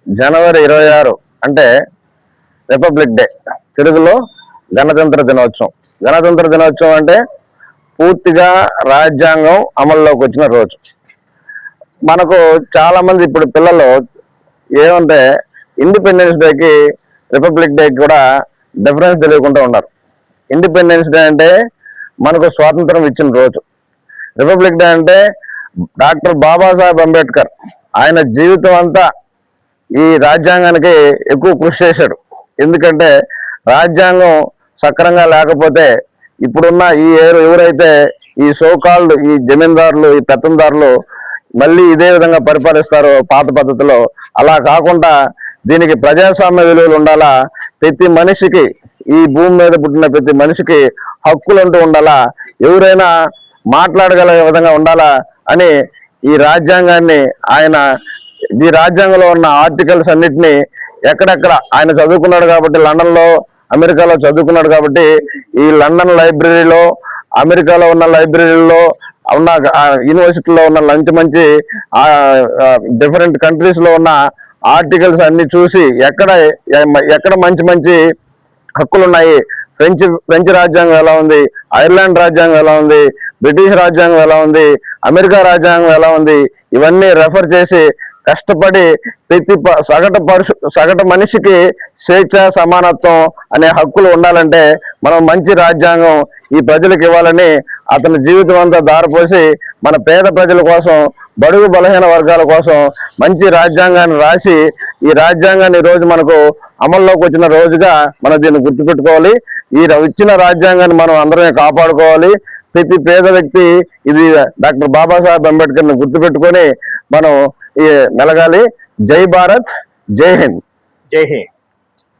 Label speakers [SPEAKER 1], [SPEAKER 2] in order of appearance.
[SPEAKER 1] జనవరి 26 అంటే republic day, తెలుగులో గణతంత్ర దినోత్సవం. గణతంత్ర దినోత్సవం అంటే పూర్తిగా రాజ్యాంగం అమల్లోకి వచ్చిన రోజు. మనకు చాలా మంది ఇప్పుడు పిల్లలు ఏమంటే ఇండిపెండెన్స్ డేకి రిపబ్లిక్ డేకి కూడా డిఫరెన్స్ తెలియకుండా ఉన్నారు. ఇండిపెండెన్స్ డే అంటే మనకు స్వాతంత్రం ఇచ్చిన రోజు. రిపబ్లిక్ డే అంటే డాక్టర్ బాబాసాహెబ్ అంబేద్కర్ ఆయన జీవితం అంతా ఈ రాజ్యాంగానికి ఎక్కువ కృషి చేశాడు. ఎందుకంటే రాజ్యాంగం సక్రంగా లేకపోతే ఇప్పుడున్న ఎవరైతే ఈ సోకాల్డ్ ఈ జమీందారులు, ఈ పెత్తందారులు మళ్ళీ ఇదే విధంగా పరిపాలిస్తారో పాత పద్ధతిలో, అలా కాకుండా దీనికి ప్రజాస్వామ్య విలువలు ఉండాలా, ప్రతి మనిషికి ఈ భూమి మీద పుట్టిన ప్రతి మనిషికి హక్కులంటూ ఉండాలా, ఎవరైనా మాట్లాడగల విధంగా ఉండాలా అని ఈ రాజ్యాంగాన్ని ఈ రాజ్యాంగంలో ఉన్న ఆర్టికల్స్ అన్నిటినీ ఎక్కడెక్కడ ఆయన చదువుకున్నాడు కాబట్టి, లండన్లో అమెరికాలో చదువుకున్నాడు కాబట్టి ఈ లండన్ లైబ్రరీలో, అమెరికాలో ఉన్న లైబ్రరీలో ఉన్న యూనివర్సిటీలో ఉన్న మంచి డిఫరెంట్ కంట్రీస్ లో ఉన్న ఆర్టికల్స్ అన్ని చూసి ఎక్కడ మంచి హక్కులు ఉన్నాయి, ఫ్రెంచ్ రాజ్యాంగం ఎలా ఉంది, ఐర్లాండ్ రాజ్యాంగం ఎలా ఉంది, బ్రిటిష్ రాజ్యాంగం ఎలా ఉంది, అమెరికా రాజ్యాంగం ఎలా ఉంది, ఇవన్నీ రెఫర్ చేసి కష్టపడి ప్రతి సగటు మనిషికి స్వేచ్ఛ, సమానత్వం అనే హక్కులు ఉండాలంటే మనం మంచి రాజ్యాంగం ఈ ప్రజలకు ఇవ్వాలని అతని జీవితం అంతా దారిపోసి మన పేద ప్రజల కోసం, బడుగు బలహీన వర్గాల కోసం మంచి రాజ్యాంగాన్ని రాసి ఈ రాజ్యాంగాన్ని ఈరోజు మనకు అమల్లోకి వచ్చిన రోజుగా మనం దీన్ని గుర్తుపెట్టుకోవాలి. ఈ ఇచ్చిన రాజ్యాంగాన్ని మనం అందరమే కాపాడుకోవాలి. ప్రతి పేద వ్యక్తి ఇది డాక్టర్ బాబాసాహెబ్ అంబేద్కర్ని గుర్తుపెట్టుకొని మనం మెలగాలి. జై భారత్, జై హింద్.
[SPEAKER 2] జై హింద్.